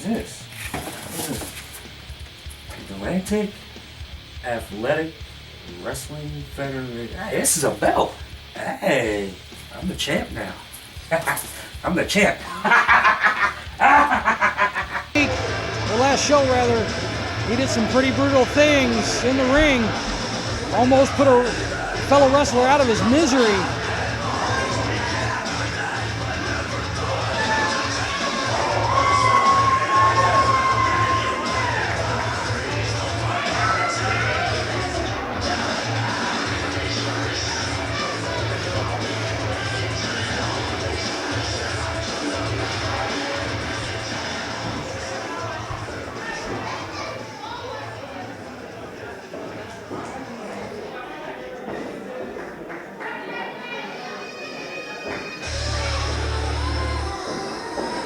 this? Atlantic Athletic Wrestling Federation. Hey, this is a belt. Hey, I'm the champ now. I'm the champ. The last show, rather, he did some pretty brutal things in the ring. Almost put a fellow wrestler out of his misery.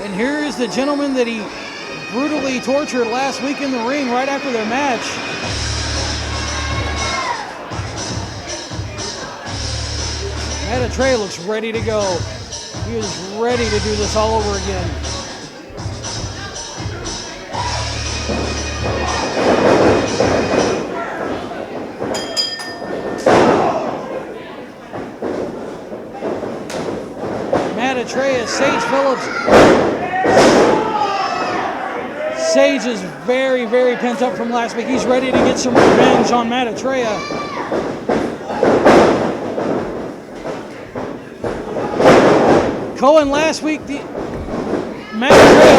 And here is the gentleman that he brutally tortured last week in the ring right after their match. Maitreya looks ready to go. He is ready to do this all over again. Maitreya, Sage Phillips. Sage is very, very pent up from last week. He's ready to get some revenge on Maitreya. Cohen Maitreya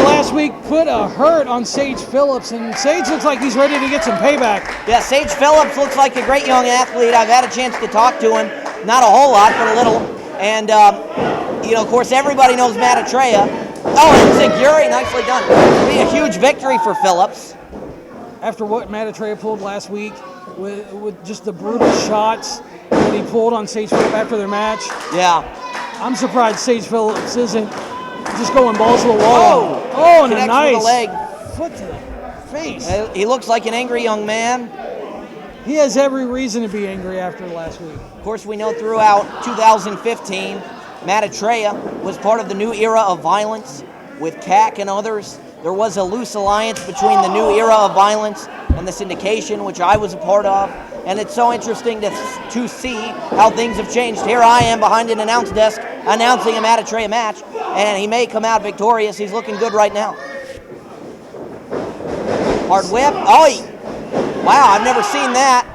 last week put a hurt on Sage Phillips, and Sage looks like he's ready to get some payback. Yeah, Sage Phillips looks like a great young athlete. I've had a chance to talk to him. Not a whole lot, but a little. And, you know, of course, everybody knows Maitreya. Oh, and Zaguri, nicely done. It'll be a huge victory for Phillips. After what Maitreya pulled last week, with just the brutal shots that he pulled on Sage Phillips after their match. Yeah. I'm surprised Sage Phillips isn't just going balls to the wall. Oh, and a nice with the leg. Foot to the face. He looks like an angry young man. He has every reason to be angry after last week. Of course, we know throughout 2015, Maitreya was part of the new era of violence with CAC and others. There was a loose alliance between the new era of violence and the syndication, which I was a part of. And it's so interesting to see how things have changed. Here I am behind an announce desk announcing a Maitreya match, and he may come out victorious. He's looking good right now. Hard whip. Oh, wow, I've never seen that.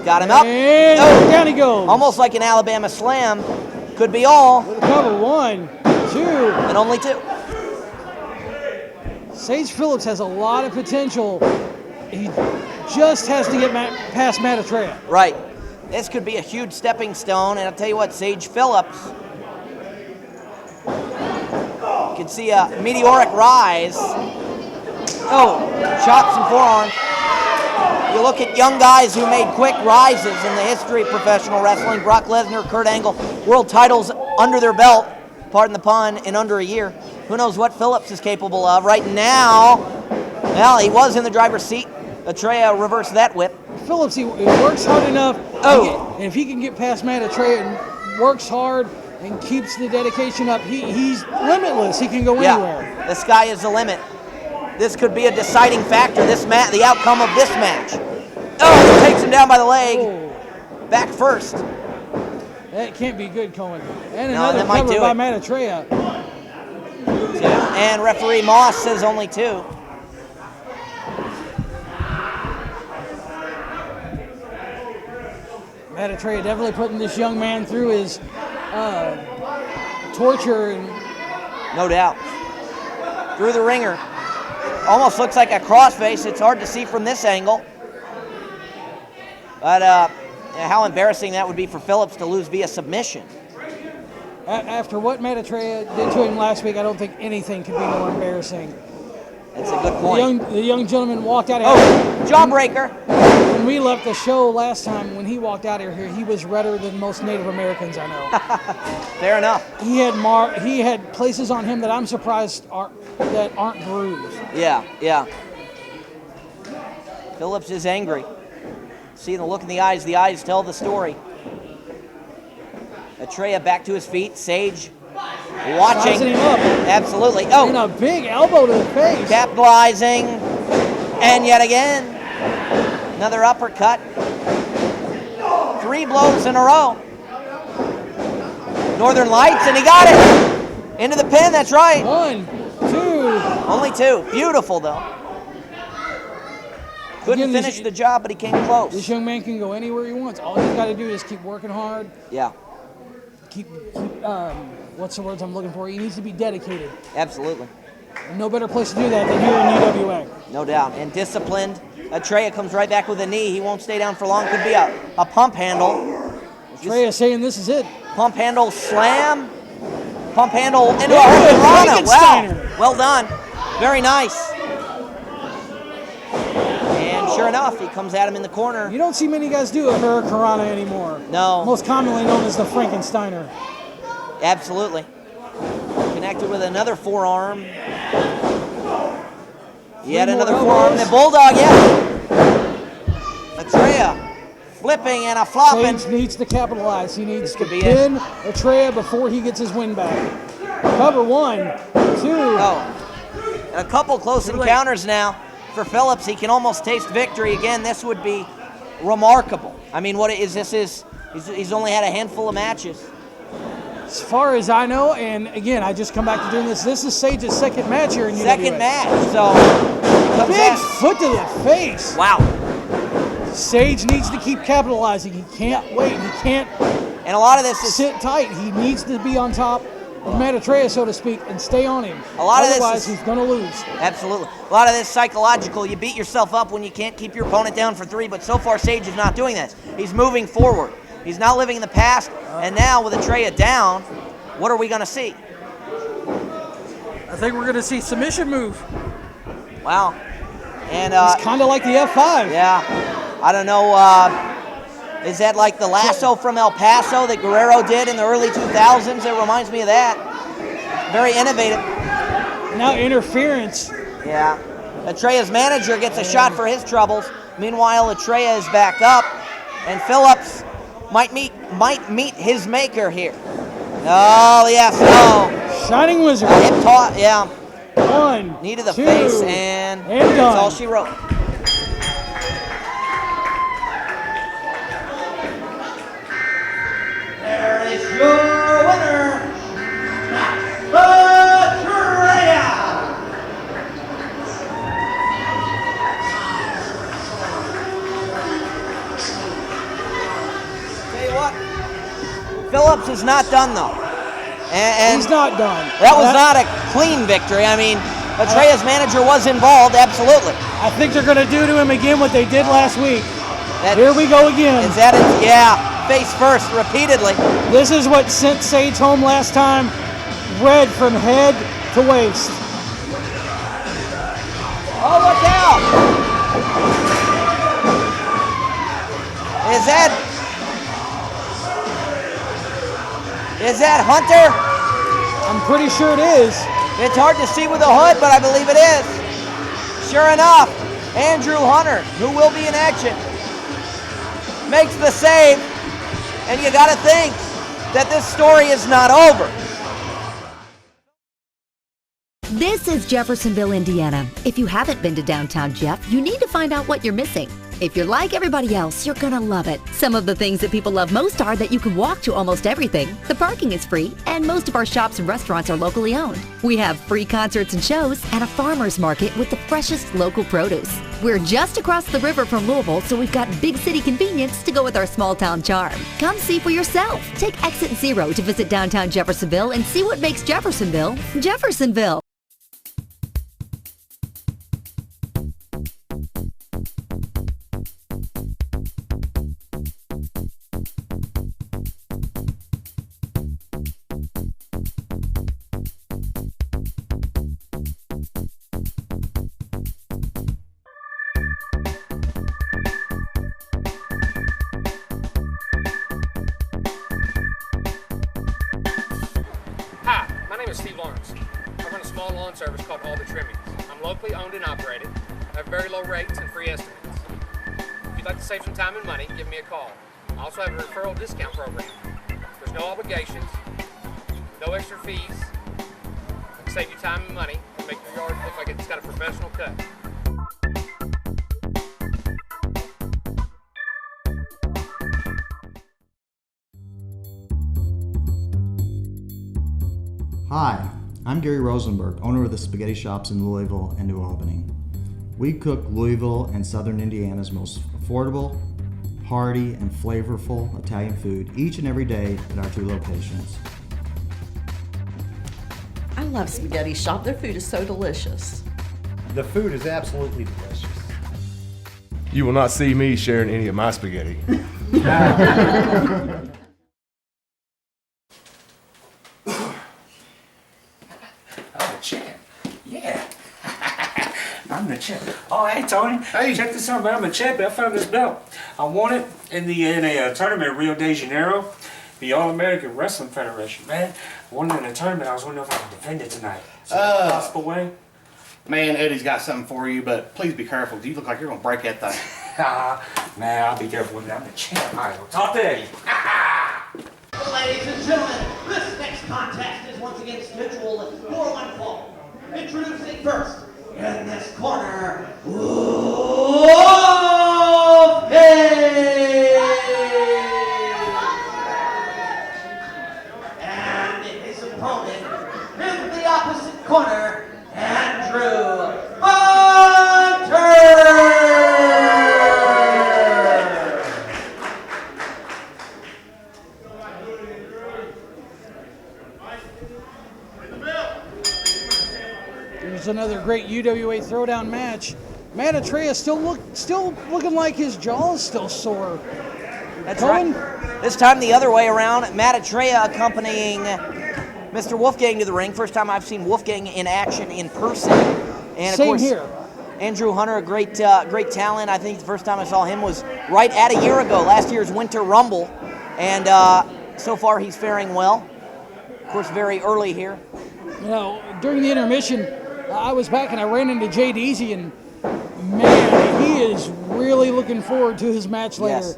Got him up. And down he goes. Almost like an Alabama slam. Could be all. Cover 1, 2. And only 2. Sage Phillips has a lot of potential. He just has to get past Maitreya. Right. This could be a huge stepping stone, and I'll tell you what, Sage Phillips, you can see a meteoric rise. Oh, chops and forearms. You look at young guys who made quick rises in the history of professional wrestling. Brock Lesnar, Kurt Angle, world titles under their belt, pardon the pun, in under a year. Who knows what Phillips is capable of right now? Well, he was in the driver's seat. Maitreya reversed that whip. Phillips, he works hard enough. Oh. And if he can get past Maitreya and works hard and keeps the dedication up, he's limitless. He can go anywhere. The sky is the limit. This could be a deciding factor, the outcome of this match. Oh, takes him down by the leg. Oh. Back first. That can't be good, Cohen. And No, another that might cover do by it. Maitreya. And referee Moss says only 2. Maitreya definitely putting this young man through his torture. And no doubt. Through the ringer. Almost looks like a crossface. It's hard to see from this angle. But how embarrassing that would be for Phillips to lose via submission. After what Maitreya did to him last week, I don't think anything could be more embarrassing. That's a good point. The young gentleman walked out of here. Jawbreaker. When we left the show last time, when he walked out of here, he was redder than most Native Americans I know. Fair enough. He had places on him that I'm surprised that aren't bruised. Yeah. Phillips is angry. See the look in the eyes tell the story. Maitreya back to his feet. Sage watching. Rising him up. Absolutely. And a big elbow to the face. Capitalizing. And yet again, another uppercut. 3 blows in a row. Northern Lights, and he got it. Into the pin, that's right. 1, 2. Only 2. Beautiful, though. Couldn't finish the job, but he came close. This young man can go anywhere he wants. All he's got to do is keep working hard. Yeah. Keep what's the words I'm looking for? He needs to be dedicated. Absolutely. And no better place to do that than here in UWA. No doubt. And disciplined. Atreya comes right back with a knee. He won't stay down for long. Could be a pump handle. Atreya saying this is it. Pump handle slam. Pump handle into a Hurricanrana. Wow. Well done. Very nice. And sure enough, he comes at him in the corner. You don't see many guys do a Hurricanrana anymore. No. Most commonly known as the Frankensteiner. Absolutely. Connected with another forearm. Yet another forearm. The Bulldog, yeah. Atreya flipping and a flopping. Sage needs to capitalize. He needs to be pin Atreya before he gets his win back. Cover 1, 2. Oh. And a couple close encounters now for Phillips. He can almost taste victory. Again, this would be remarkable. I mean, what is this? He's only had a handful of matches. As far as I know, and again, I just come back to doing this. This is Sage's second match here in UWA. Second match, so big foot to the face. Wow. Sage needs to keep capitalizing. He can't wait. He can't. And a lot of this is sit tight. He needs to be on top of Matt Atreya, so to speak, and stay on him. Otherwise, he's going to lose. Absolutely. A lot of this psychological. You beat yourself up when you can't keep your opponent down for 3, but so far Sage is not doing this. He's moving forward. He's not living in the past, and now with Atreya down, what are we going to see? I think we're going to see submission move. Wow. And it's kind of like the F5. Yeah. I don't know. Is that like the lasso from El Paso that Guerrero did in the early 2000s? It reminds me of that. Very innovative. Now interference. Yeah. Atreya's manager gets a shot for his troubles. Meanwhile, Atreya is back up, and Phillips might meet his maker here. Oh, yes. Oh. Shining Wizard. Hip toss, yeah. 1, knee to the 2, face, and that's that's all she wrote. There is your winner, Atreya. Tell you what, Phillips is not done though. And he's not done. That was not a clean victory. I mean, Atreya's manager was involved, absolutely. I think they're going to do to him again what they did last week. Here we go again. Is that it? Yeah, face first, repeatedly. This is what sent Sage home last time. Red from head to waist. Oh, look out! Is that Hunter? I'm pretty sure it is. It's hard to see with the hood, but I believe it is. Sure enough, Andrew Hunter, who will be in action, makes the save, and you got to think that this story is not over. This is Jeffersonville, Indiana. If you haven't been to downtown Jeff, you need to find out what you're missing. If you're like everybody else, you're gonna love it. Some of the things that people love most are that you can walk to almost everything, the parking is free, and most of our shops and restaurants are locally owned. We have free concerts and shows, and a farmer's market with the freshest local produce. We're just across the river from Louisville, so we've got big city convenience to go with our small town charm. Come see for yourself. Take Exit 0 to visit downtown Jeffersonville and see what makes Jeffersonville, Jeffersonville. Hi, my name is Steve Lawrence. I run a small lawn service called All the Trimmings. I'm locally owned and operated. I have very low rates and free estimates. If you'd like to save some time and money, give me a call. I also have a referral discount program. There's no obligations, No extra fees. Save you time and money and make your yard look like it's got a professional cut. Hi, I'm Gary Rosenberg, owner of the spaghetti shops in Louisville and New Albany. We cook Louisville and Southern Indiana's most affordable, hearty, and flavorful Italian food each and every day at our 2 locations. I love Spaghetti Shop. Their food is so delicious. The food is absolutely delicious. You will not see me sharing any of my spaghetti. I'm the champ. Yeah. I'm the champ. Oh, hey, Tony. Hey. Check this out, man. I'm the champ. I found this belt. I won it in a tournament in Rio de Janeiro, the All-American Wrestling Federation, man. I won it in a tournament. I was wondering if I could defend it tonight. Is there a possible way? Man, Eddie's got something for you, but please be careful. You look like you're going to break that thing. Man, I'll be careful with that. I'm the champ. All right, we'll talk to Eddie. Ladies and gentlemen, this next contest is once again scheduled for one fall. Introducing first, in this corner, and his opponent, in the opposite corner, Andrew Hunter! Here's another great UWA Throwdown match. Matt Atreya still looking like his jaw is still sore. That's right. This time the other way around. Matt Atreya accompanying Mr. Wolfgang to the ring. First time I've seen Wolfgang in action in person. And of Same course, here. Andrew Hunter, a great talent. I think the first time I saw him was right at a year ago, last year's Winter Rumble. And so far he's faring well. Of course, very early here. You know, during the intermission, I was back and I ran into Jay Deasy, and man, he is really looking forward to his match later.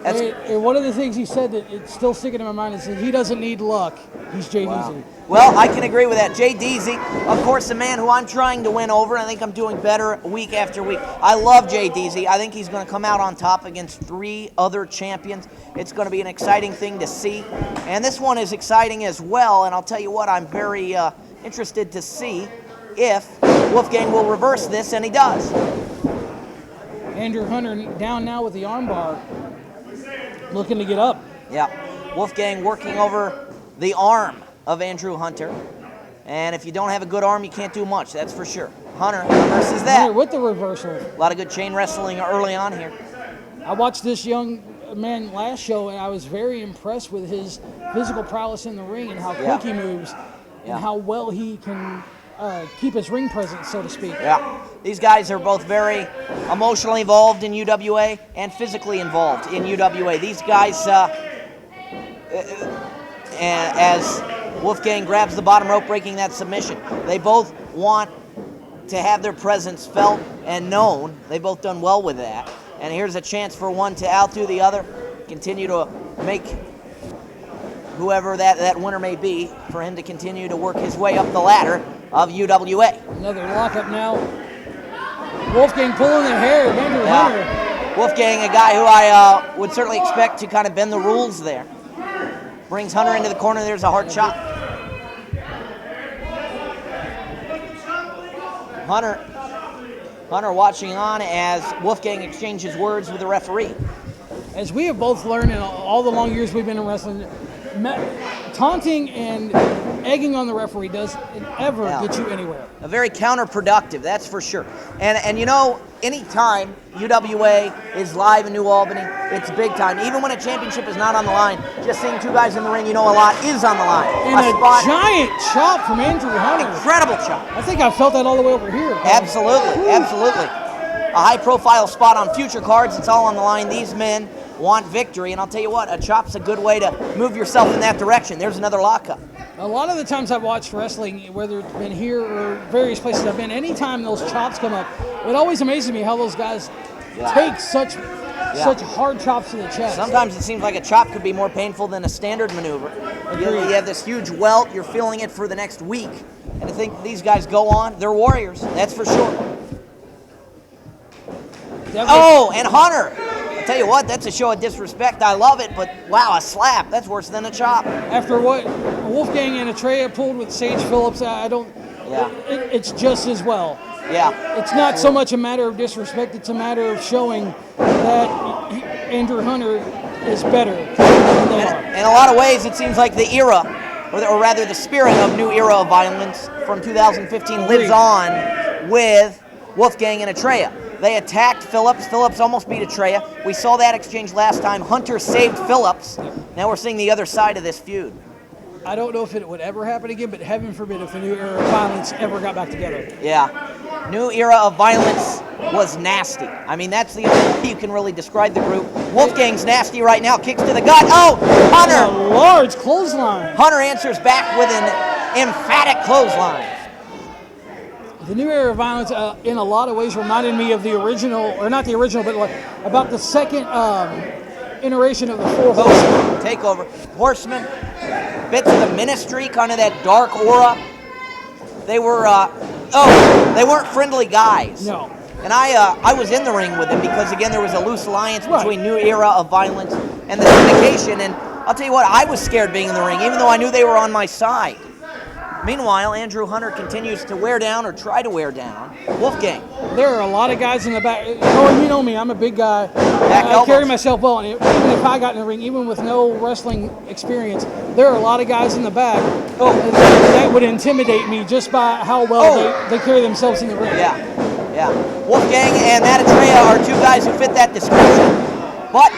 Yes. And one of the things he said that it's still sticking in my mind is that he doesn't need luck. He's Jay Deasy. Well, I can agree with that. Jay Deasy, of course, the man who I'm trying to win over. I think I'm doing better week after week. I love Jay Deasy. I think he's going to come out on top against 3 other champions. It's going to be an exciting thing to see. And this one is exciting as well. And I'll tell you what, I'm very interested to see if Wolfgang will reverse this, and he does. Andrew Hunter down now with the armbar, looking to get up. Yeah, Wolfgang working over the arm of Andrew Hunter. And if you don't have a good arm, you can't do much, that's for sure. Hunter reverses that. Hunter with the reversal. A lot of good chain wrestling early on here. I watched this young man last show, and I was very impressed with his physical prowess in the ring and how quick he moves and how well he can keep his ring presence, so to speak. Yeah, these guys are both very emotionally involved in UWA and physically involved in UWA. These guys, as Wolfgang grabs the bottom rope, breaking that submission, they both want to have their presence felt and known. They've both done well with that. And here's a chance for one to outdo the other, continue to make whoever that winner may be, for him to continue to work his way up the ladder of UWA. Another lockup now. Wolfgang pulling the hair of Andrew Hunter. Wolfgang, a guy who I would certainly expect to kind of bend the rules there. Brings Hunter into the corner. There's a hard chop. Hunter watching on as Wolfgang exchanges words with the referee. As we have both learned in all the long years we've been in wrestling, taunting and egging on the referee doesn't ever get you anywhere. Very counterproductive, that's for sure. And you know, anytime UWA is live in New Albany, it's big time. Even when a championship is not on the line, just seeing 2 guys in the ring, you know a lot is on the line. And a giant chop from Andrew Hunter. Incredible chop. I think I felt that all the way over here. Absolutely, absolutely. A high-profile spot on future cards, it's all on the line. These men want victory, and I'll tell you what, a chop's a good way to move yourself in that direction. There's another lockup. A lot of the times I've watched wrestling, whether it's been here or various places I've been, anytime those chops come up, it always amazes me how those guys take such hard chops to the chest. Sometimes it seems like a chop could be more painful than a standard maneuver. You have this huge welt. You're feeling it for the next week. And I think these guys go on. They're warriors. That's for sure. Oh, and Hunter. I'll tell you what, that's a show of disrespect. I love it, but wow, a slap. That's worse than a chop. After what Wolfgang and Atreya pulled with Sage Phillips, I don't. Yeah. It's just as well. Yeah. It's not so much a matter of disrespect, it's a matter of showing that Andrew Hunter is better than they are. In a lot of ways, it seems like the era, or rather the spirit of new era of violence from 2015 lives on with Wolfgang and Atreya. They attacked Phillips. Phillips almost beat Atreya. We saw that exchange last time. Hunter saved Phillips. Now we're seeing the other side of this feud. I don't know if it would ever happen again, but heaven forbid if the new era of violence ever got back together. Yeah. New era of violence was nasty. I mean, that's the only way you can really describe the group. Wolfgang's nasty right now. Kicks to the gut. Oh, Hunter! A large clothesline. Hunter answers back with an emphatic clothesline. The new era of violence, in a lot of ways, reminded me of the original, or not the original, but like about the second iteration of the Four Horsemen. Takeover. Horsemen, bits of the Ministry, kind of that dark aura. They were, they weren't friendly guys. No. And I was in the ring with them because, again, there was a loose alliance between New Era of Violence and the syndication. And I'll tell you what, I was scared being in the ring, even though I knew they were on my side. Meanwhile, Andrew Hunter continues to wear down, or try to wear down, Wolfgang. There are a lot of guys in the back. You know me, I'm a big guy. Back I elbows. carry myself well. And even if I got in the ring, even with no wrestling experience, there are a lot of guys in the back that would intimidate me just by how well they carry themselves in the ring. Yeah. Wolfgang and Matt Atreya are two guys who fit that description. But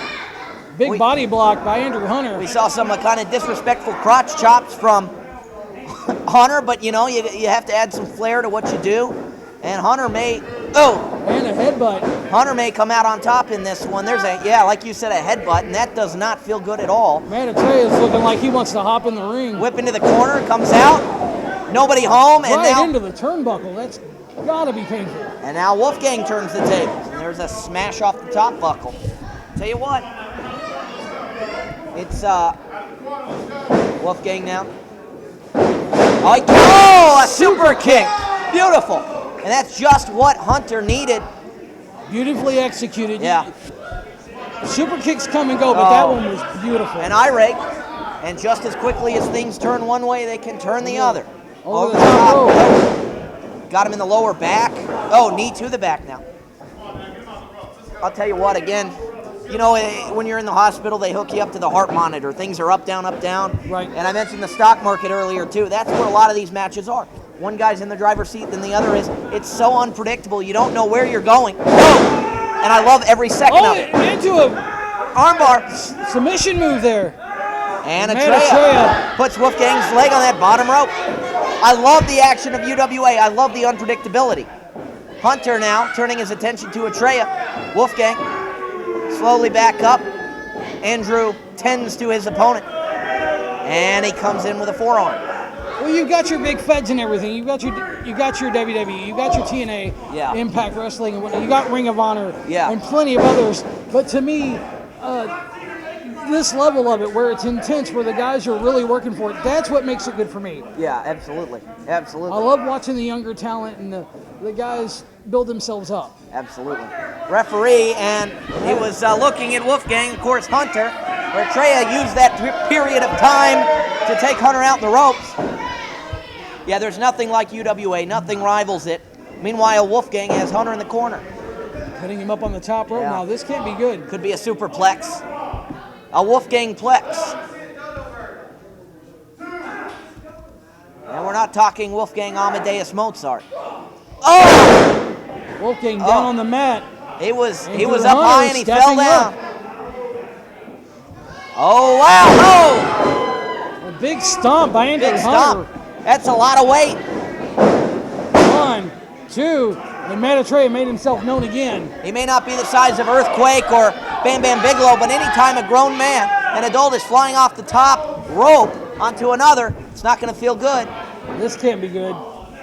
big body block by Andrew Hunter. We saw some kind of disrespectful crotch chops from Hunter, but you know, you have to add some flair to what you do. And Hunter may, and a headbutt. Hunter may come out on top in this one. There's like you said, a headbutt, and that does not feel good at all. Man, Atreya is looking like he wants to hop in the ring. Whip into the corner, comes out, nobody home, and right now into the turnbuckle. That's gotta be painful. And now Wolfgang turns the tables, and there's a smash off the top buckle. Tell you what, it's Wolfgang now. A super kick. Beautiful. And that's just what Hunter needed. Beautifully executed. Yeah. Super kicks come and go, but that one was beautiful. And eye rake. And just as quickly as things turn one way, they can turn the other. Over the top rope. Got him in the lower back. Knee to the back now. I'll tell you what, again, you know, when you're in the hospital, they hook you up to the heart monitor. Things are up, down, up, down. Right. And I mentioned the stock market earlier, too. That's what a lot of these matches are. One guy's in the driver's seat, then the other is. It's so unpredictable. You don't know where you're going. And I love every second of it. Into a armbar. Submission move there. And Atreya puts Wolfgang's leg on that bottom rope. I love the action of UWA. I love the unpredictability. Hunter now turning his attention to Atreya. Wolfgang slowly back up. Andrew tends to his opponent. And he comes in with a forearm. Well, you've got your big feds and everything. You got your WWE. You got your TNA, Impact Wrestling, and whatnot. You got Ring of Honor, and plenty of others. But to me, this level of it, where it's intense, where the guys are really working for it, that's what makes it good for me. Yeah, absolutely. Absolutely. I love watching the younger talent and the guys build themselves up. Absolutely. Referee, and he was looking at Wolfgang, of course, Hunter, where Atreya used that period of time to take Hunter out in the ropes. Yeah, there's nothing like UWA. Nothing rivals it. Meanwhile, Wolfgang has Hunter in the corner. Putting him up on the top rope now. This can't be good. Could be a superplex. A Wolfgang plex. And we're not talking Wolfgang Amadeus Mozart. Wolfgang down on the mat. He was up high and he fell down. Oh, wow. A big stomp by Andrew Hunter. That's a lot of weight. 1, 2, and Matt Atreya made himself known again. He may not be the size of Earthquake or Bam Bam Bigelow, but anytime a grown man, an adult, is flying off the top rope onto another, it's not going to feel good. This can't be good.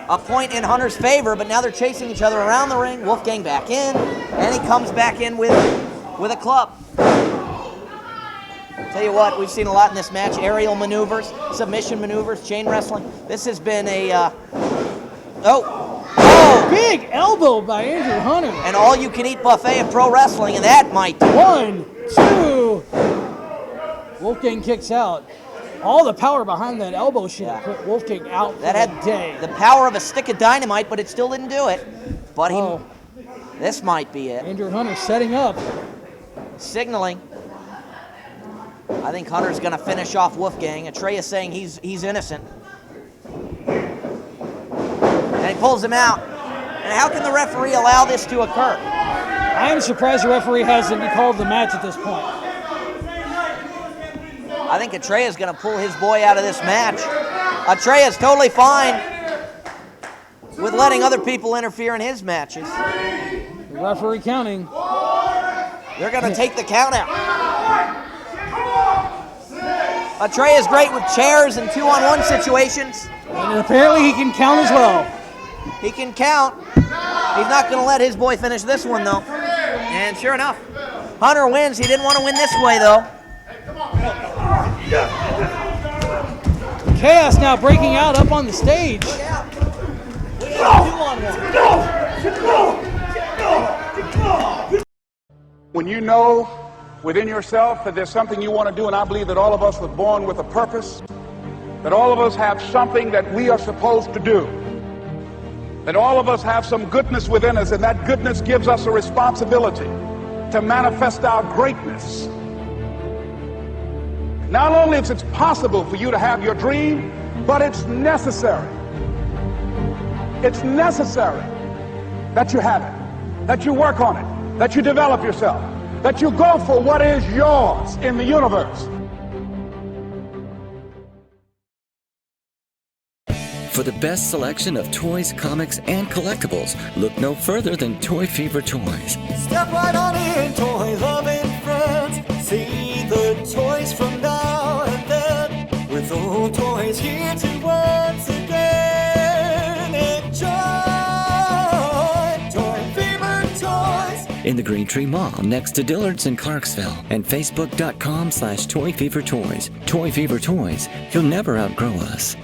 A point in Hunter's favor, but now they're chasing each other around the ring. Wolfgang back in, and he comes back in with a club. Tell you what, we've seen a lot in this match. Aerial maneuvers, submission maneuvers, chain wrestling. This has been a, Big elbow by Andrew Hunter. an all-you-can-eat buffet of pro wrestling, and that might do it. 1, 2. Wolfgang kicks out. All the power behind that elbow should have put Wolfgang out for That the had day. the power of a stick of dynamite, but it still didn't do it. But this might be it. Andrew Hunter setting up. Signaling. I think Hunter's going to finish off Wolfgang. Atreya saying he's innocent. And he pulls him out. And how can the referee allow this to occur? I am surprised the referee hasn't called the match at this point. I think Atreya's going to pull his boy out of this match. Atreya's totally fine with letting other people interfere in his matches. The referee counting. They're going to take the count out. Atreya's great with chairs and 2-on-1 situations. And apparently he can count as well. He can count. He's not going to let his boy finish this one, though. And sure enough, Hunter wins. He didn't want to win this way, though. Chaos now breaking out up on the stage. When you know within yourself that there's something you want to do, and I believe that all of us were born with a purpose, that all of us have something that we are supposed to do, that all of us have some goodness within us, and that goodness gives us a responsibility to manifest our greatness. Not only is it possible for you to have your dream, but it's necessary. It's necessary that you have it, that you work on it, that you develop yourself, that you go for what is yours in the universe. For the best selection of toys, comics, and collectibles, look no further than Toy Fever Toys. Step right on in, toy loving friends. See the toys from now and then. With old toys here to once again enjoy Toy Fever Toys. In the Green Tree Mall, next to Dillard's in Clarksville, and Facebook.com/Toy Fever Toys. Toy Fever Toys. You'll never outgrow us.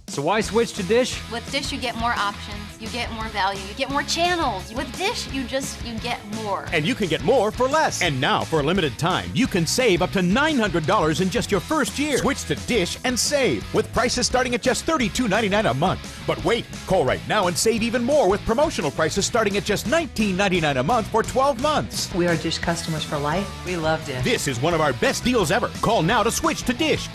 So why switch to Dish? With Dish, you get more options, you get more value, you get more channels. With Dish, you get more. And you can get more for less. And now, for a limited time, you can save up to $900 in just your first year. Switch to Dish and save, with prices starting at just $32.99 a month. But wait, call right now and save even more with promotional prices starting at just $19.99 a month for 12 months. We are Dish customers for life. We love Dish. This is one of our best deals ever. Call now to switch to Dish.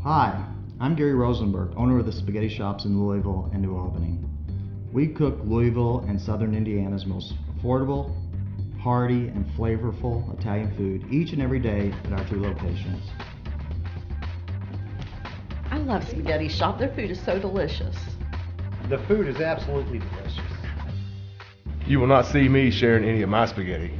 Hi, I'm Gary Rosenberg, owner of the spaghetti shops in Louisville and New Albany. We cook Louisville and Southern Indiana's most affordable, hearty, and flavorful Italian food each and every day at our 2 locations. I love Spaghetti Shop. Their food is so delicious. The food is absolutely delicious. You will not see me sharing any of my spaghetti.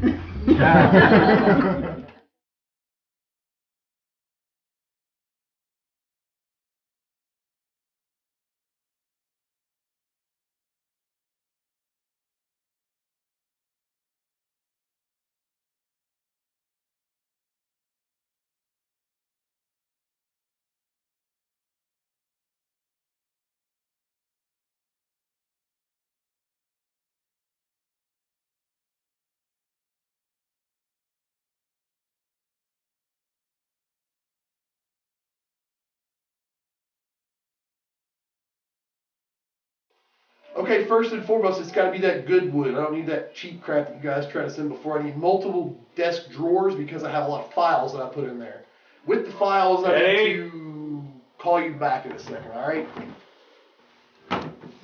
Okay, first and foremost, it's got to be that good wood. I don't need that cheap crap that you guys try to send before. I need multiple desk drawers because I have a lot of files that I put in there. With the files, I need to call you back in a second, all right?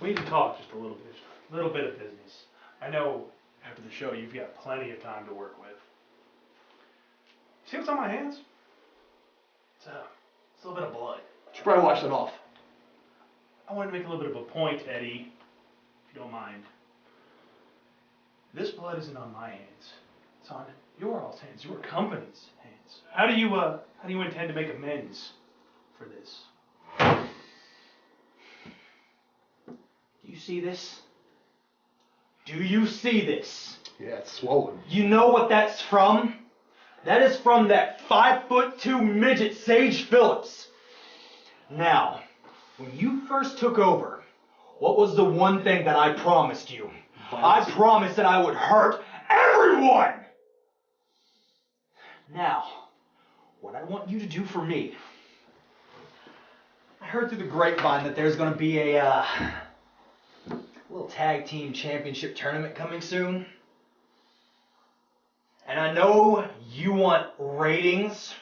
We need to talk just a little bit of business. I know after the show you've got plenty of time to work with. See what's on my hands? It's a little bit of blood. Should probably wash that off. I wanted to make a little bit of a point, Eddie, if you don't mind. This blood isn't on my hands. It's on your all's hands, your company's hands. How do you intend to make amends for this? Do you see this? Do you see this? Yeah, it's swollen. You know what that's from? That is from that 5'2" midget Sage Phillips. Now, when you first took over, what was the one thing that I promised you? I promised that I would hurt everyone! Now, what I want you to do for me, I heard through the grapevine that there's going to be a little tag team championship tournament coming soon. And I know you want ratings.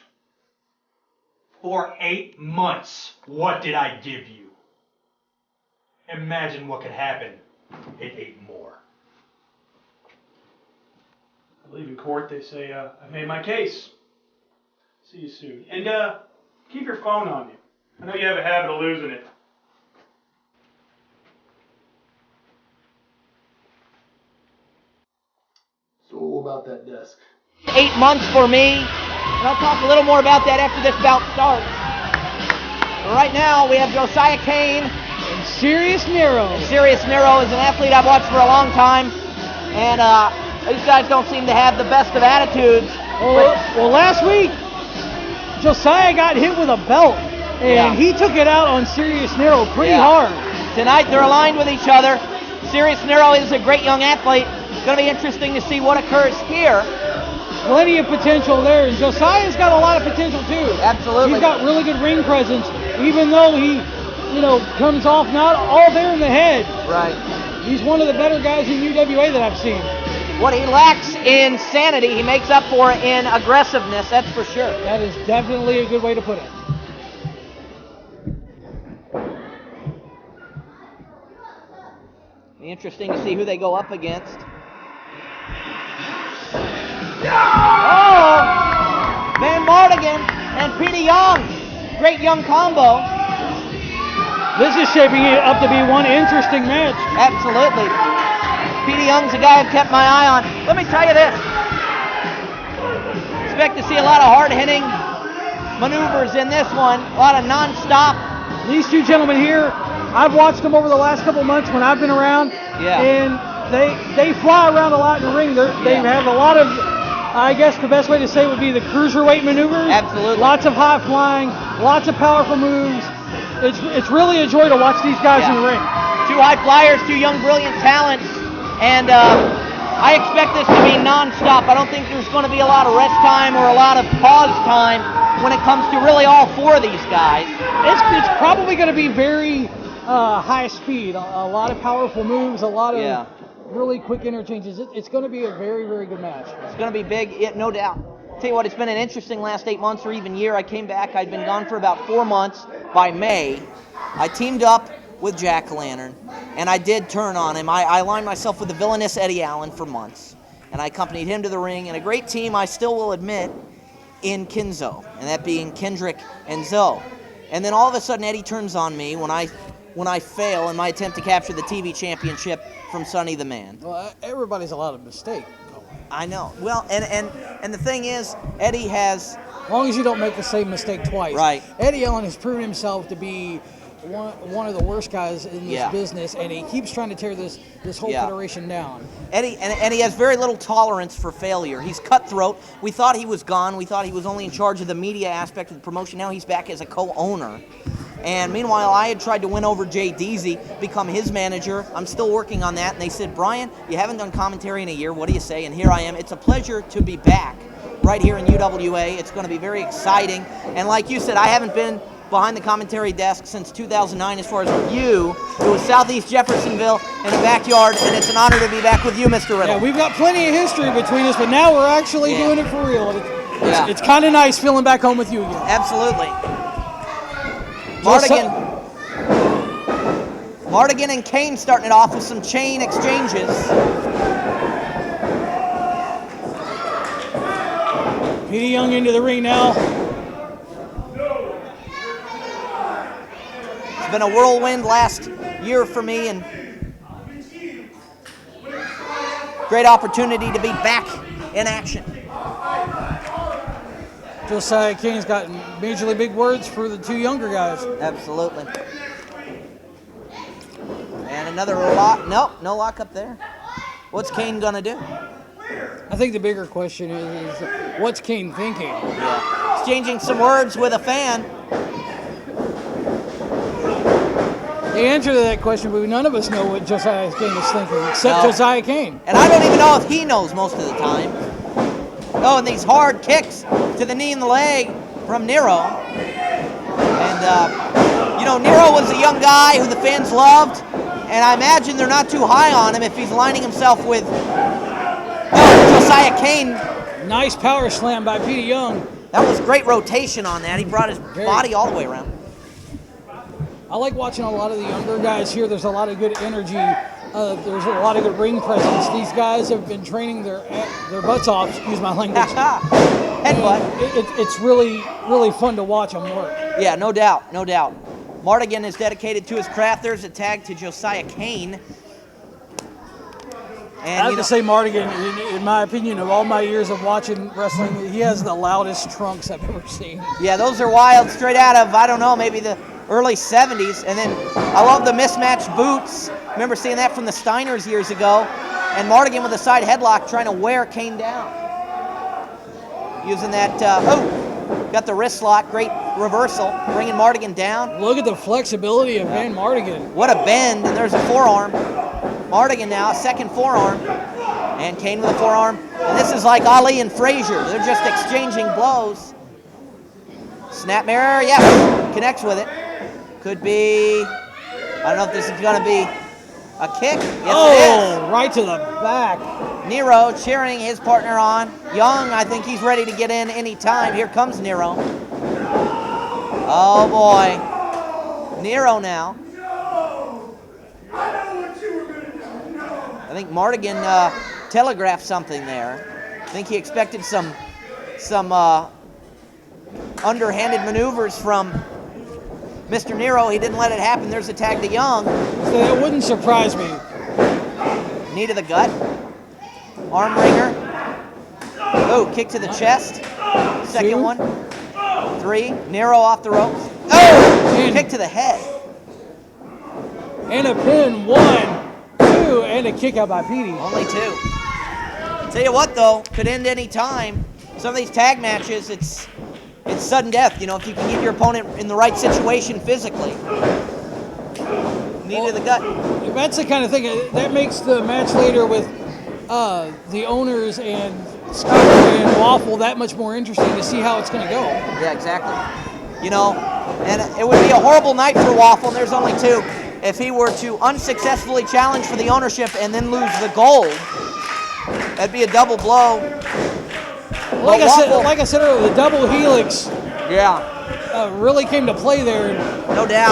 For 8 months, what did I give you? Imagine what could happen in 8 more. I believe in court they say, I've made my case. See you soon. And keep your phone on you. I know you have a habit of losing it. So what about that desk? 8 months for me, and I'll talk a little more about that after this bout starts. But right now, we have Josiah Kane. And Sirius Nero. Sirius Nero is an athlete I've watched for a long time, and these guys don't seem to have the best of attitudes. Well, last week, Josiah got hit with a belt, and he took it out on Sirius Nero pretty hard. Tonight, they're aligned with each other. Sirius Nero is a great young athlete. It's going to be interesting to see what occurs here. Plenty of potential there, and Josiah's got a lot of potential too. Absolutely. He's got really good ring presence, even though he, comes off not all there in the head. Right. He's one of the better guys in UWA that I've seen. What he lacks in sanity, he makes up for in aggressiveness, that's for sure. That is definitely a good way to put it. Be interesting to see who they go up against. Oh! Van Mardigan and Petey Young. Great young combo. This is shaping it up to be one interesting match. Absolutely. Petey Young's a guy I've kept my eye on. Let me tell you this. Expect to see a lot of hard-hitting maneuvers in this one. A lot of non-stop. These two gentlemen here, I've watched them over the last couple months when I've been around. Yeah. And they fly around a lot in the ring. They have a lot of, I guess the best way to say it would be the cruiserweight maneuvers. Absolutely. Lots of high flying, lots of powerful moves. It's really a joy to watch these guys in the ring. Two high flyers, two young brilliant talents, and I expect this to be non-stop. I don't think there's going to be a lot of rest time or a lot of pause time when it comes to really all four of these guys. It's probably going to be very high speed, a lot of powerful moves, a lot of really quick interchanges. It's going to be a very, very good match. It's going to be big, no doubt. Tell you what, it's been an interesting last 8 months or even year. I came back, I'd been gone for about 4 months. By May, I teamed up with Jack Lantern, and I did turn on him. I aligned myself with the villainous Eddie Allen for months, and I accompanied him to the ring, and a great team, I still will admit, in Kinzo, and that being Kendrick and Zoe. And then all of a sudden, Eddie turns on me when I fail in my attempt to capture the TV championship from Sonny the Man. Well, everybody's allowed a mistake. I know. Well, and the thing is, Eddie has... As long as you don't make the same mistake twice. Right. Eddie Allen has proven himself to be one of the worst guys in this business, and he keeps trying to tear this whole federation down. Eddie, and he has very little tolerance for failure. He's cutthroat. We thought he was gone. We thought he was only in charge of the media aspect of the promotion. Now he's back as a co-owner. And meanwhile, I had tried to win over Jay Deasy, become his manager. I'm still working on that. And they said, Brian, you haven't done commentary in a year. What do you say? And here I am. It's a pleasure to be back right here in UWA. It's going to be very exciting. And like you said, I haven't been behind the commentary desk since 2009 as far as with you. It was Southeast Jeffersonville in the backyard, and it's an honor to be back with you, Mr. Riddle. Yeah, we've got plenty of history between us, but now we're actually doing it for real. It's kind of nice feeling back home with you again. Absolutely. Mardigan and Kane starting it off with some chain exchanges. Petey Young into the ring now. It's been a whirlwind last year for me, and great opportunity to be back in action. Josiah Kane's got majorly big words for the two younger guys. Absolutely. And another lock. Nope, no lock up there. What's Kane gonna do? I think the bigger question is what's Kane thinking? Yeah. Exchanging some words with a fan. The answer to that question, but none of us know what Josiah Kane is thinking, except No. Josiah Kane. And I don't even know if he knows most of the time. Oh, and these hard kicks to the knee and the leg from Nero. And, you know, Nero was a young guy who the fans loved, and I imagine they're not too high on him if he's lining himself with Josiah Kane. Nice power slam by Petey Young. That was great rotation on that. He brought his body all the way around. I like watching a lot of the younger guys here. There's a lot of good energy. There's a lot of good ring presence. These guys have been training their butts off, excuse my language. Headbutt. It's really, really fun to watch them work. Yeah, no doubt, no doubt. Mardigan is dedicated to his craft. There's a tag to Josiah Kane. And, I have to say, Mardigan, in my opinion, of all my years of watching wrestling, he has the loudest trunks I've ever seen. Yeah, those are wild, straight out of, I don't know, maybe the early 70s. And then I love the mismatched boots. Remember seeing that from the Steiners years ago. And Mardigan with a side headlock trying to wear Kane down. Using that, got the wrist lock, great reversal, bringing Mardigan down. Look at the flexibility of Van Mardigan. What a bend, and there's a forearm. Mardigan now, second forearm. And Kane with a forearm. And this is like Ali and Frazier. They're just exchanging blows. Snapmare, yeah, connects with it. Could be, I don't know if this is going to be a kick. Yes, it is. Right to the back. Nero cheering his partner on. Young, I think he's ready to get in any time. Here comes Nero. Oh boy. Nero now. I think Mardigan telegraphed something there. I think he expected some underhanded maneuvers from Mr. Nero. He didn't let it happen. There's a tag to Young. So that wouldn't surprise me. Knee to the gut. Arm wringer. Oh, kick to the chest. Second one. 3. Nero off the ropes. Oh! Kick to the head. And a pin. 1, 2, and a kick out by Petey. Only 2. Tell you what, though, could end any time. Some of these tag matches, it's sudden death. You know, if you can get your opponent in the right situation physically. Knee to the gut. That's the kind of thing that makes the match later with the owners and Scott and Waffle that much more interesting to see how it's going to go. Yeah, exactly. You know, and it would be a horrible night for Waffle, and there's only 2. If he were to unsuccessfully challenge for the ownership and then lose the gold, that'd be a double blow. Like I said earlier, the double helix really came to play there. No doubt.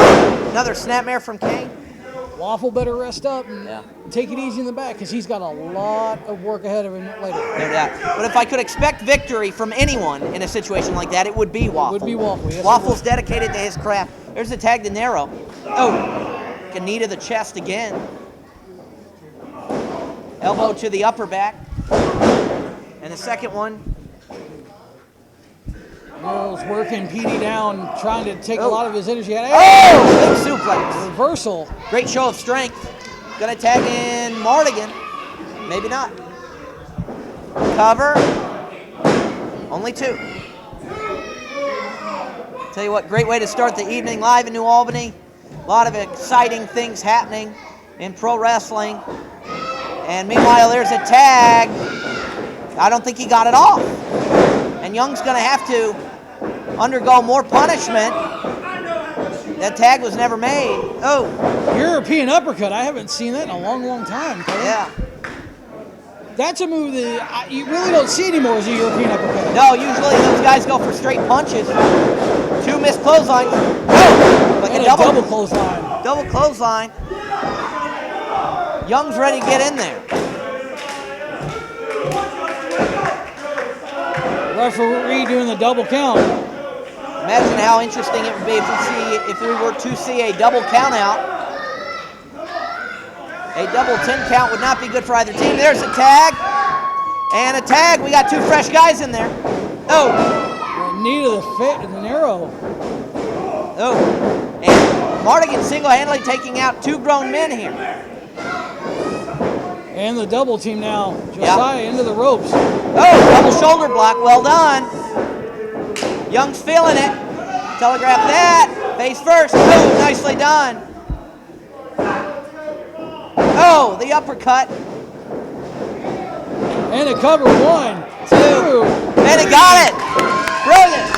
Another snapmare from Kane. Waffle better rest up and take it easy in the back because he's got a lot of work ahead of him later. No doubt. But if I could expect victory from anyone in a situation like that, it would be Waffle. It would be Waffle, yes. Waffle's dedicated to his craft. There's a tag to Nero. Oh, a knee to the chest again. Elbow to the upper back. And the second one. Nero's working Petey down, trying to take a lot of his energy out. Oh, big suplex. Reversal. Great show of strength. Gonna tag in Mardigan. Maybe not. Cover. Only 2. Tell you what, great way to start the evening live in New Albany. A lot of exciting things happening in pro wrestling. And meanwhile, there's a tag. I don't think he got it off. And Young's gonna have to undergo more punishment. That tag was never made. Oh. European uppercut. I haven't seen that in a long, long time. Kevin. Yeah. That's a move that you really don't see anymore as a European uppercut. No, usually those guys go for straight punches. 2 missed clotheslines. Oh, like and a double clothesline. Double clothesline. Young's ready to get in there. Referee doing the double count. Imagine how interesting it would be if we were to see a double count out. A double 10 count would not be good for either team. There's a tag. And a tag. We got 2 fresh guys in there. Oh. Knee to the Nero. Oh. And Mardigan single-handedly taking out 2 grown men here. And the double team now. Josiah into the ropes. Oh, double shoulder block. Well done. Young's feeling it. Telegraph that. Face first. Oh, nicely done. Oh, the uppercut. And a cover. 1, 2. And he got it. Brilliant.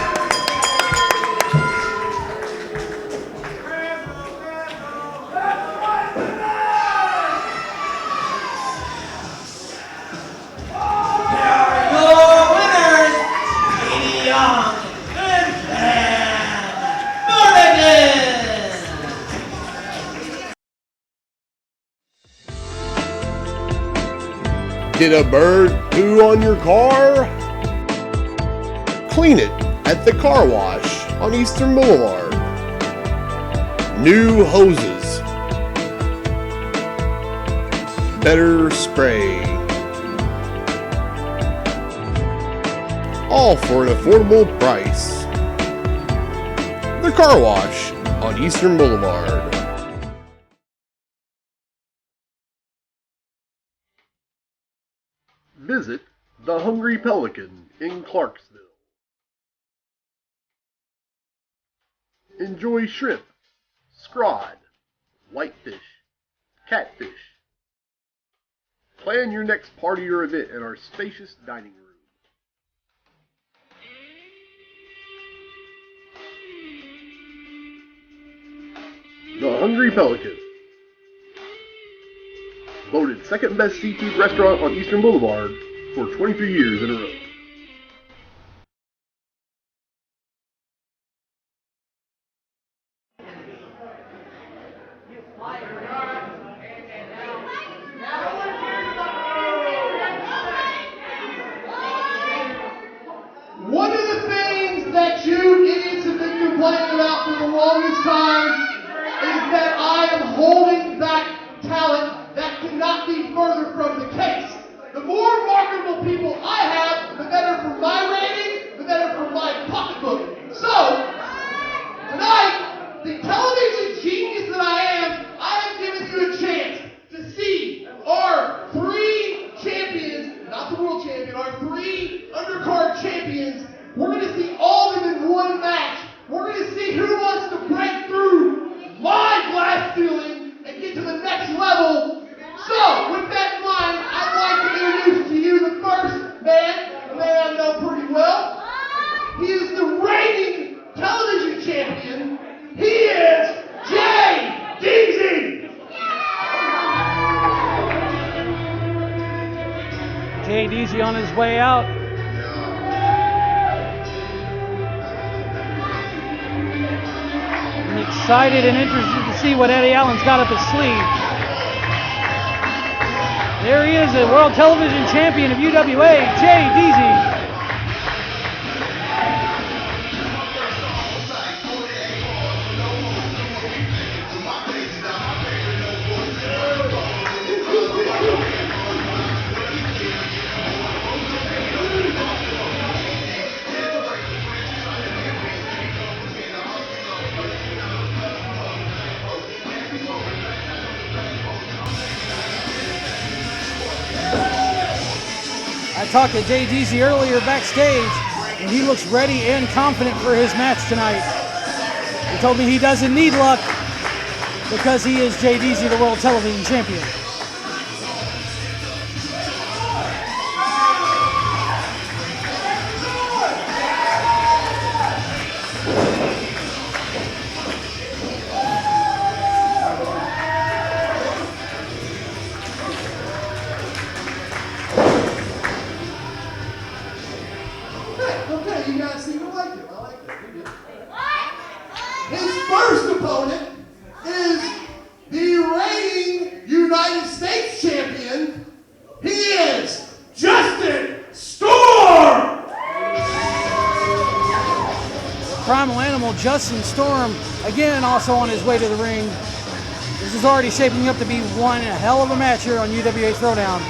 Did a bird poo on your car? Clean it at the car wash on Eastern Boulevard. New hoses. Better spray. All for an affordable price. The car wash on Eastern Boulevard. Visit the Hungry Pelican in Clarksville. Enjoy shrimp, scrod, whitefish, catfish. Plan your next party or event at our spacious dining room. The Hungry Pelican. Voted second best seafood restaurant on Eastern Boulevard for 23 years in a row. One of the things that you idiots have been complaining about for the longest time is that I am holding back talent. That cannot be further from the case. The more marketable people I have, the better for my rating, the better for my pocketbook. So, tonight, the television genius that I am giving you a chance to see our 3 champions, not the world champion, our 3 undercard champions. We're going to see all of them in one match. We're going to see who wants to break through my glass ceiling and get to the next level. So, with that in mind, I'd like to introduce to you the first man, a man I know pretty well. He is the reigning television champion. He is J.D.Z. J.D.Z. on his way out. I'm excited and interested to see what Eddie Allen's got up his sleeve. There he is, the world television champion of UWA, J.D.Z. I talked to J.D.Z. earlier backstage, and he looks ready and confident for his match tonight. He told me he doesn't need luck because he is J.D.Z., the world television champion. Okay, you guys seem to like him. I like him. His first opponent is the reigning United States champion. He is Justin Storm! Primal Animal Justin Storm, again, also on his way to the ring. This is already shaping up to be one hell of a match here on UWA ThrowDown.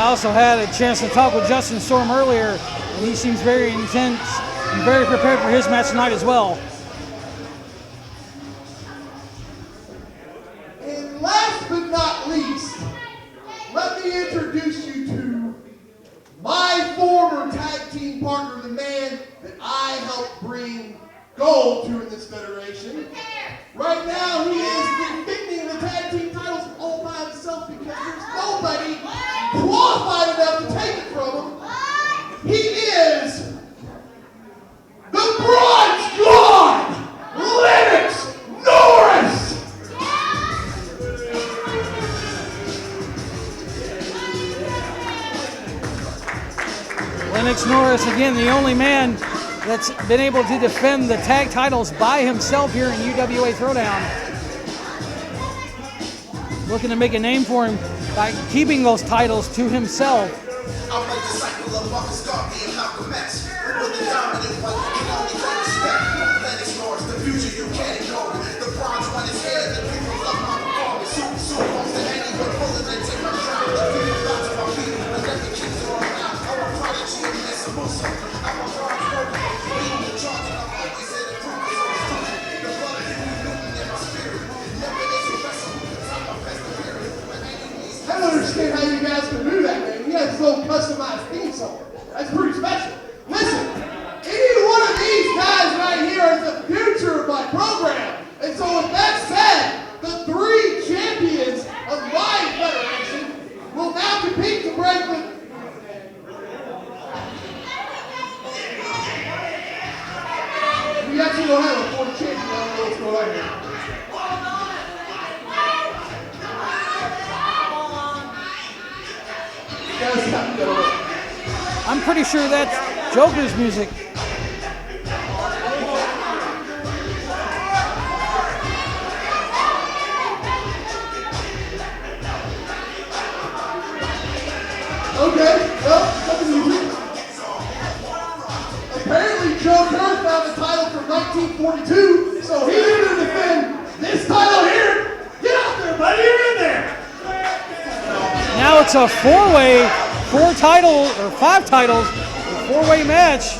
also had a chance to talk with Justin Storm earlier, and he seems very intense and very prepared for his match tonight as well. And last but not least, let me introduce you to my former tag team partner, the man that I helped bring gold to in this federation. Right now, he is defending the tag team titles all by himself because there's nobody qualified enough to take it from him. He is the Bronze God, Lennox Norris! Lennox Norris, again, the only man that's been able to defend the tag titles by himself here in UWA ThrowDown. Looking to make a name for him by keeping those titles to himself. I'm like the cycle of Marcus Garvey and Malcolm X. With the dominant one, you can only get respect. Lennox Norris, the future you can't ignore. The bronze one is here, the people love my performance. Super wants to any but bullet and take my crown. The people got to my feet, and let the kings all around. I'm a prodigy and it's a Musa. I'm a bronze worker, leading the charge, and I'm always in the proof. The blood of Huey Newton in my spirit. Never is a vessel, because I'm a perseverance. I don't understand how you guys can do that, man. He has his own customized theme song. That's pretty special. Listen, any one of these guys right here is the future of my program. And so with that said, the 3 champions of my federation will now compete to break the... We actually don't have a 4th champion. I don't know what's going on here. I'm pretty sure that's Joker's music. Okay, well, nothing music. Apparently Joe Kerr found the title from 1942, so he's going to defend this title here. Get out there, buddy, you're in there. Now it's a 4-way, 4 titles, or 5 titles, 4-way match.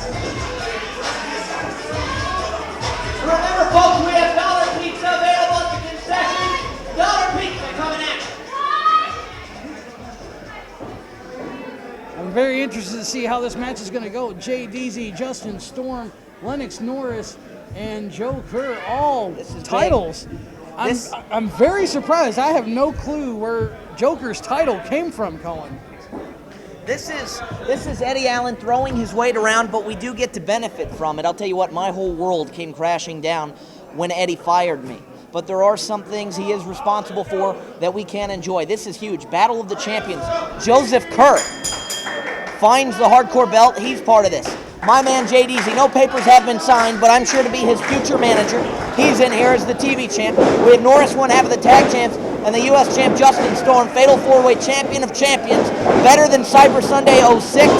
Remember, folks, we have dollar pizza available at the concession. Dollar pizza coming at you. I'm very interested to see how this match is going to go. Jay Deasy, Justin Storm, Lennox Norris, and Joe Kerr, all titles. I'm very surprised. I have no clue where Joker's title came from, Colin. This is Eddie Allen throwing his weight around, but we do get to benefit from it. I'll tell you what, my whole world came crashing down when Eddie fired me. But there are some things he is responsible for that we can enjoy. This is huge. Battle of the Champions. Joseph Kerr finds the hardcore belt. He's part of this. My man Jay Deasy, no papers have been signed, but I'm sure to be his future manager. He's in here as the TV champ. We have Norris, one half of the tag champs, and the U.S. champ Justin Storm, fatal 4-way champion of champions, better than Cyber Sunday 06.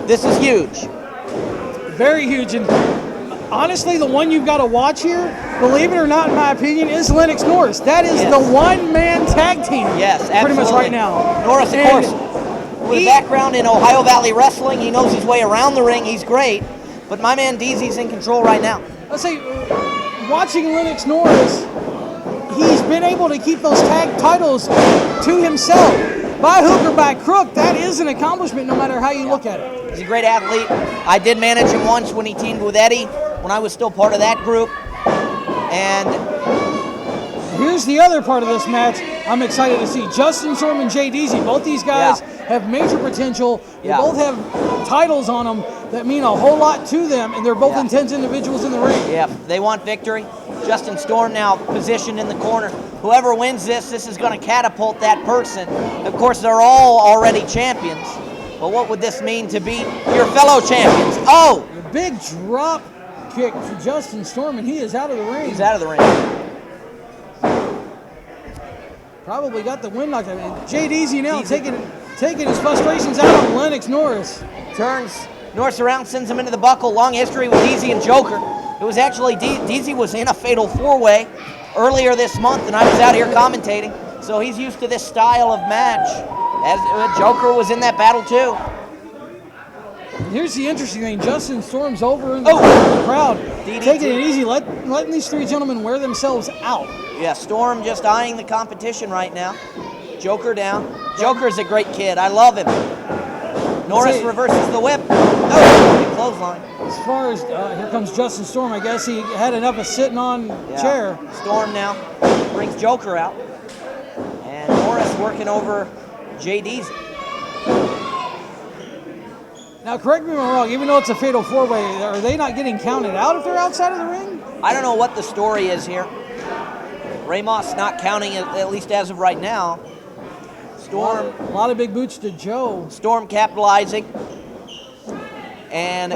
This is huge. Very huge, and honestly, the one you've got to watch here, believe it or not, in my opinion, is Lennox Norris. That is the one-man tag team. Yes, absolutely. Pretty much right now. Norris, of course, with a background in Ohio Valley Wrestling, he knows his way around the ring. He's great, but my man Deasy's in control right now. Let's say, watching Lennox Norris, he's been able to keep those tag titles to himself. By hook or by crook, that is an accomplishment no matter how you look at it. He's a great athlete. I did manage him once when he teamed with Eddie, when I was still part of that group. And here's the other part of this match I'm excited to see. Justin Storm and Jay Deasy, both these guys have major potential. They both have titles on them that mean a whole lot to them, and they're both intense individuals in the ring. Yeah, they want victory. Justin Storm now positioned in the corner. Whoever wins this is going to catapult that person. Of course, they're all already champions. But what would this mean to be your fellow champions? Oh! A big drop kick to Justin Storm, and he is out of the ring. He's out of the ring. Probably got the wind knocked out of him. Jay Deasy now taking his frustrations out on Lennox Norris. Turns Norris around, sends him into the buckle. Long history with Deasy and Joker. It was actually, Deasy was in a fatal 4-way earlier this month, and I was out here commentating. So he's used to this style of match. As Joker was in that battle too. Here's the interesting thing. Justin Storm's over in the crowd, taking it easy, letting these three gentlemen wear themselves out. Yeah, Storm just eyeing the competition right now. Joker down. Joker's a great kid. I love him. Norris reverses the whip. Oh, big clothesline. As far as, here comes Justin Storm. I guess he had enough of sitting on chair. Storm now brings Joker out. And Norris working over JD's. Now, correct me if I'm wrong, even though it's a fatal four-way, are they not getting counted out if they're outside of the ring? I don't know what the story is here. Ramos not counting it, at least as of right now. Storm. A lot of big boots to Joe. Storm capitalizing. And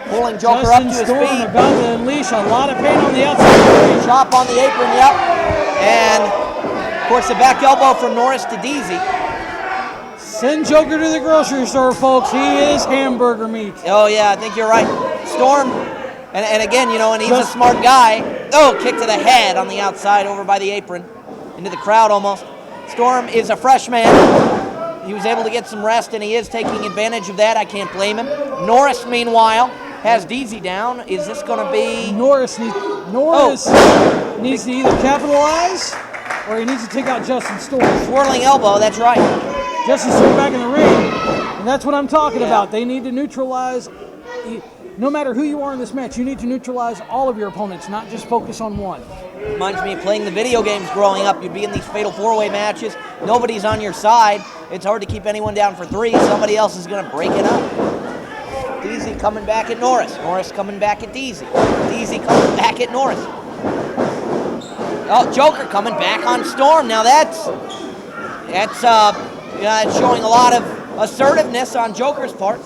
pulling Joker up to his Storm feet. about to unleash a lot of pain on the outside. Chop on the apron, yep. And, of course, the back elbow from Norris to Deasy. Send Joker to the grocery store, folks. He is hamburger meat. Oh, yeah, I think you're right. Storm, and again, you know, and he's a smart guy. Oh, kick to the head on the outside over by the apron. Into the crowd almost. Storm is a freshman. He was able to get some rest, and he is taking advantage of that. I can't blame him. Norris, meanwhile, has Deasy down. Is this going to be... Norris needs to either capitalize or he needs to take out Justin Storm. Swirling elbow, that's right. Justin Storm back in the ring, and that's what I'm talking about. They need to neutralize, no matter who you are in this match, you need to neutralize all of your opponents, not just focus on one. Reminds me of playing the video games growing up. You'd be in these fatal four-way matches. Nobody's on your side. It's hard to keep anyone down for three. Somebody else is going to break it up. Deasy coming back at Norris. Norris coming back at Deasy. Deasy coming back at Norris. Oh, Joker coming back on Storm. Now that's showing a lot of assertiveness on Joker's part.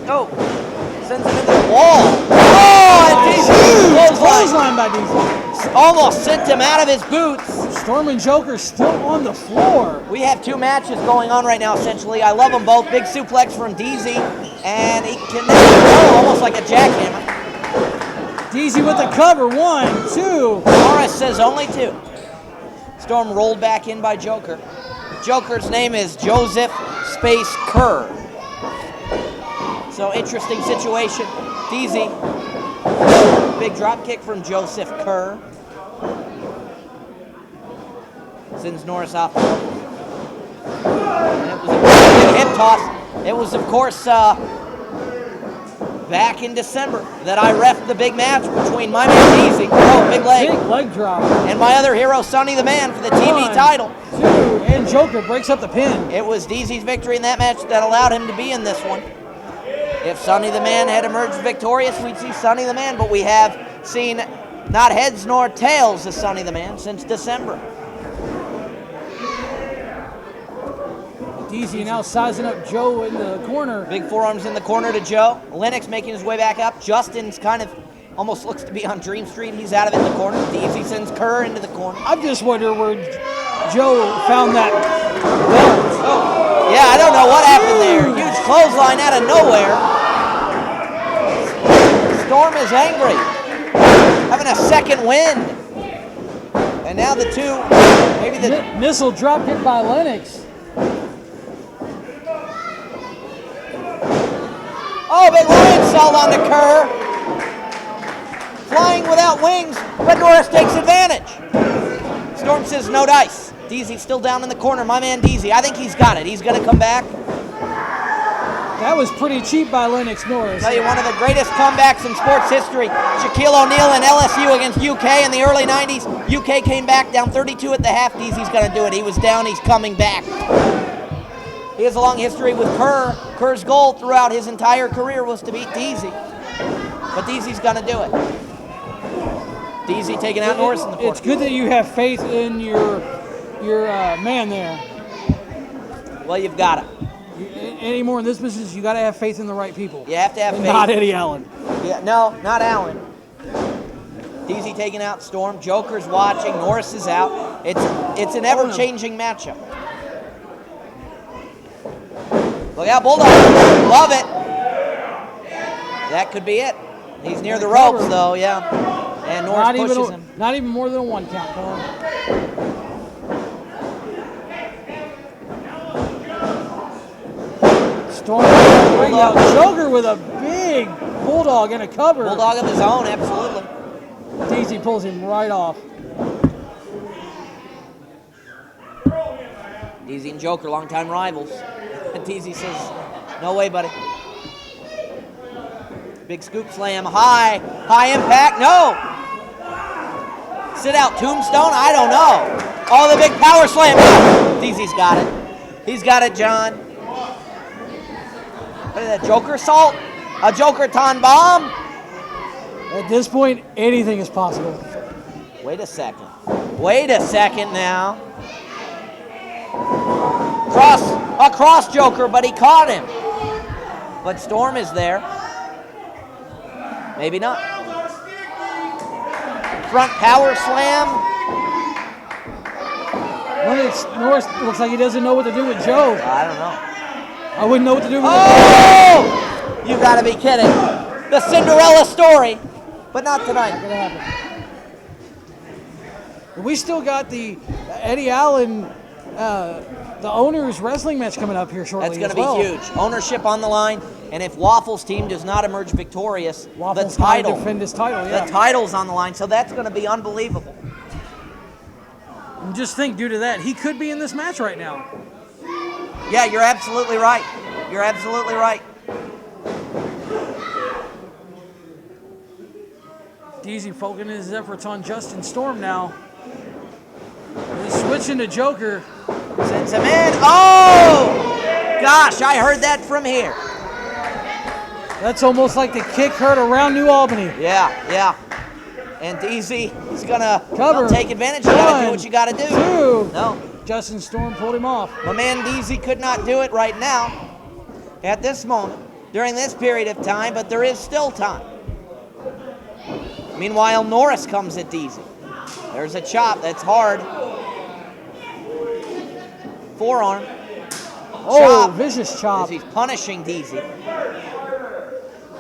Oh, sends him into the wall. Oh, and Deasy clothesline by Deasy. Almost sent him out of his boots. Storm and Joker still on the floor. We have two matches going on right now, essentially. I love them both. Big suplex from Deasy, and he can almost like a jackhammer. Deasy with the cover. 1, 2. Norris says only 2. Storm rolled back in by Joker. Joker's name is Joseph Space Kerr. So interesting situation. Deasy, big drop kick from Joseph Kerr. Sends Norris off. And it was a big hip toss. It was, of course, back in December that I reffed the big match between my man Deasy, big leg drop, and my other hero Sonny the Man for the TV title. 2, and Joker breaks up the pin. It was Deasy's victory in that match that allowed him to be in this one. If Sonny the Man had emerged victorious, we'd see Sonny the Man, but we have seen not heads nor tails of Sonny the Man since December. Deasy now sizing up Joe in the corner. Big forearms in the corner to Joe. Lennox making his way back up. Justin's kind of almost looks to be on Dream Street. He's out of it in the corner. Deasy sends Kerr into the corner. I just wonder where Joe found that belt. Oh, yeah, I don't know what happened there. Huge clothesline out of nowhere. Storm is angry. Having a second wind. And now the two, maybe the... Missile drop hit by Lennox. Oh, big lion salt on the Kerr. Flying without wings, but Norris takes advantage. Storm says no dice. Deasy's still down in the corner. My man Deasy, I think he's got it. He's going to come back. That was pretty cheap by Lennox Norris. I'll tell you, one of the greatest comebacks in sports history. Shaquille O'Neal and LSU against UK in the early 90s. UK came back down 32 at the half. Deasy's going to do it. He was down. He's coming back. He has a long history with Kerr. Kerr's goal throughout his entire career was to beat Deasy. But Deasy's going to do it. Deasy taking out Norris in the corner. It's good that you have faith in your man there. Well, you've got it. Any more in this business, you got to have faith in the right people. You have to have faith. Not Eddie Allen. Yeah, no, not Allen. Deasy taking out Storm. Joker's watching. Norris is out. It's an ever-changing matchup. Look out, Bulldog. Love it. That could be it. He's near the ropes, though, yeah. And Norris pushes him. Not even more than a 1 count, Colin. Storm ring out. Joker with a big bulldog and a cover. Bulldog of his own, absolutely. DZ pulls him right off. DZ and Joker, longtime rivals. And DZ says, no way, buddy. Big scoop slam, high impact, no. Sit out, tombstone, I don't know. Oh, the big power slam. DZ's got it. He's got it, John. Look at that, Joker salt, a Joker-ton bomb. At this point, anything is possible. Wait a second now. Across Joker, but he caught him. But Storm is there. Maybe not. Front power slam. Norris looks like he doesn't know what to do with Joe. I don't know. I wouldn't know what to do with Oh! You gotta be kidding. The Cinderella story. But not tonight. Not gonna happen. We still got the Eddie Allen, the owner's wrestling match coming up here shortly. That's going to be huge. Ownership on the line, and if Waffles' team does not emerge victorious, Waffles the title, defend his title, yeah. the title's on the line. So that's going to be unbelievable. And just think, due to that, he could be in this match right now. Yeah, you're absolutely right. You're absolutely right. DZ focusing his efforts on Justin Storm now. He's switching to Joker. Sends him in. Oh! Gosh, I heard that from here. That's almost like the kick heard around New Albany. Yeah. And DZ is going to take advantage. You got to do what you got to do. 2. No. Justin Storm pulled him off. My man DZ could not do it right now at this moment during this period of time, but there is still time. Meanwhile, Norris comes at DZ. There's a chop. That's hard. Forearm. Oh, chop. Vicious chop. As he's punishing DZ.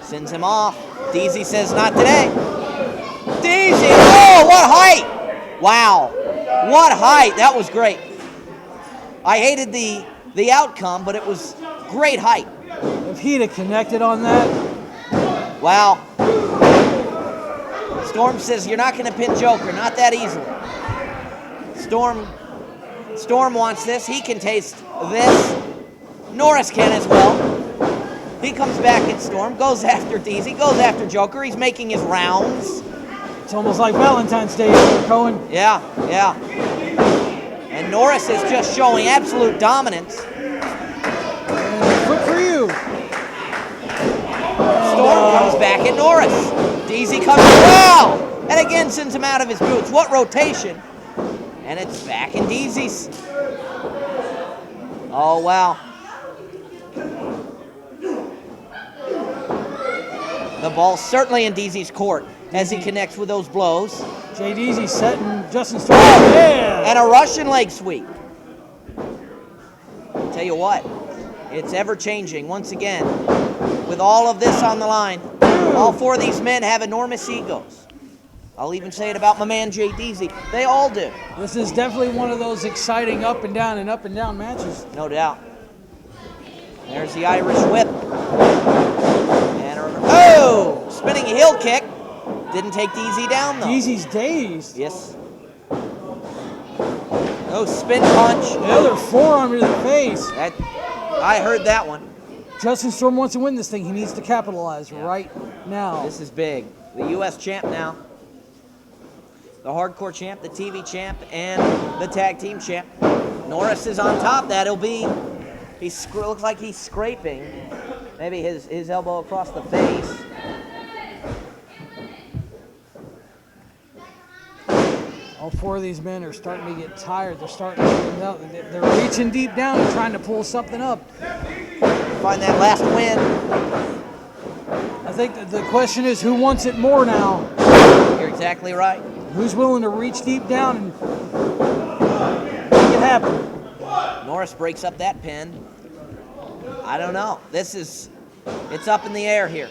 Sends him off. DZ says, not today. DZ. Oh, what height. Wow. What height. That was great. I hated the outcome, but it was great height. If he'd have connected on that. Wow. Storm says, you're not going to pin Joker. Not that easily. Storm wants this. He can taste this. Norris can as well. He comes back at Storm, goes after DZ, goes after Joker. He's making his rounds. It's almost like Valentine's Day here, Cohen. Yeah. And Norris is just showing absolute dominance. Good for you. Storm comes back at Norris. DZ comes, wow! And again sends him out of his boots. What rotation? And it's back in DZ's. Oh, wow. The ball's certainly in DZ's court as he connects with those blows. JDZ setting Justin Storm. Yeah! And a Russian leg sweep. Tell you what, it's ever changing once again. With all of this on the line, all 4 of these men have enormous egos. I'll even say it about my man JDZ. They all do. This is definitely one of those exciting up and down matches. No doubt. There's the Irish whip. And spinning heel kick. Didn't take DZ down though. DZ's dazed. Yes. No spin punch. Another forearm to the face. I heard that one. Justin Storm wants to win this thing. He needs to capitalize right now. This is big. The U.S. champ now. The hardcore champ, the TV champ, and the tag team champ. Norris is on top. That'll be. Looks like he's scraping. Maybe his elbow across the face. All 4 of these men are starting to get tired. They're reaching deep down and trying to pull something up. Find that last win. I think the question is, who wants it more now? You're exactly right. Who's willing to reach deep down and make it happen? Norris breaks up that pin. I don't know. It's up in the air here.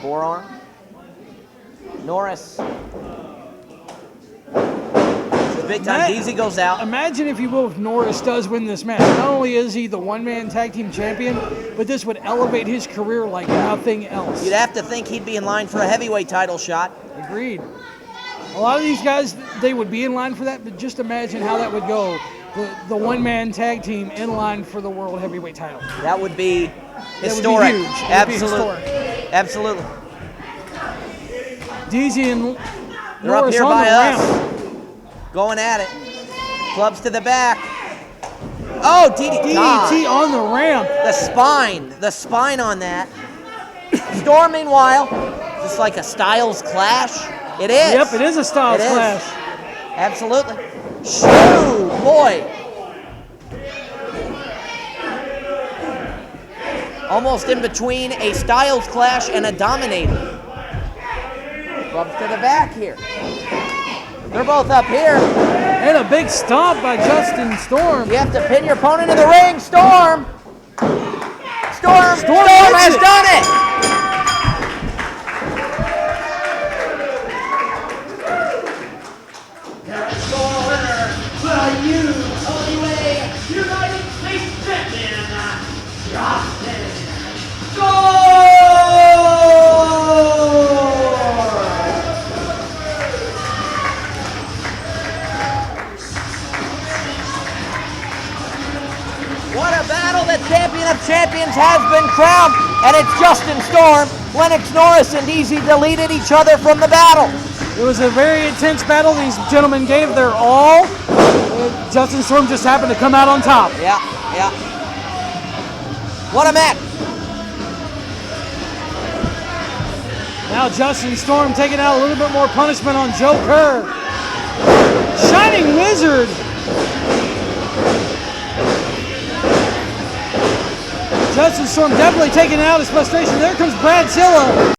Forearm. Norris. big time. DZ goes out. Imagine, if you will, if Norris does win this match. Not only is he the one-man tag team champion, but this would elevate his career like nothing else. You'd have to think he'd be in line for a heavyweight title shot. Agreed. A lot of these guys, they would be in line for that, but just imagine how that would go. The one-man tag team in line for the world heavyweight title. That would be historic. That would be huge. Absolutely. Absolutely. DZ and They're up Norris here on by the us. ramp. Going at it. Clubs to the back. Oh, DDT. DDT on the ramp. The spine on that. Storm, meanwhile, just like a Styles clash. It is. Yep, it is a Styles clash. Absolutely. Shoo, boy. Almost in between a Styles clash and a Dominator. Clubs to the back here. They're both up here. And a big stomp by Justin Storm. You have to pin your opponent in the ring. Storm has done it. What a battle! The champion of champions has been crowned, and it's Justin Storm. Lennox Norris and DZ deleted each other from the battle. It was a very intense battle. These gentlemen gave their all. Justin Storm just happened to come out on top. Yeah. What a match. Now Justin Storm taking out a little bit more punishment on Joe Kerr. Shining Wizard. Justin Storm definitely taking out his frustration. There comes Brad Silla.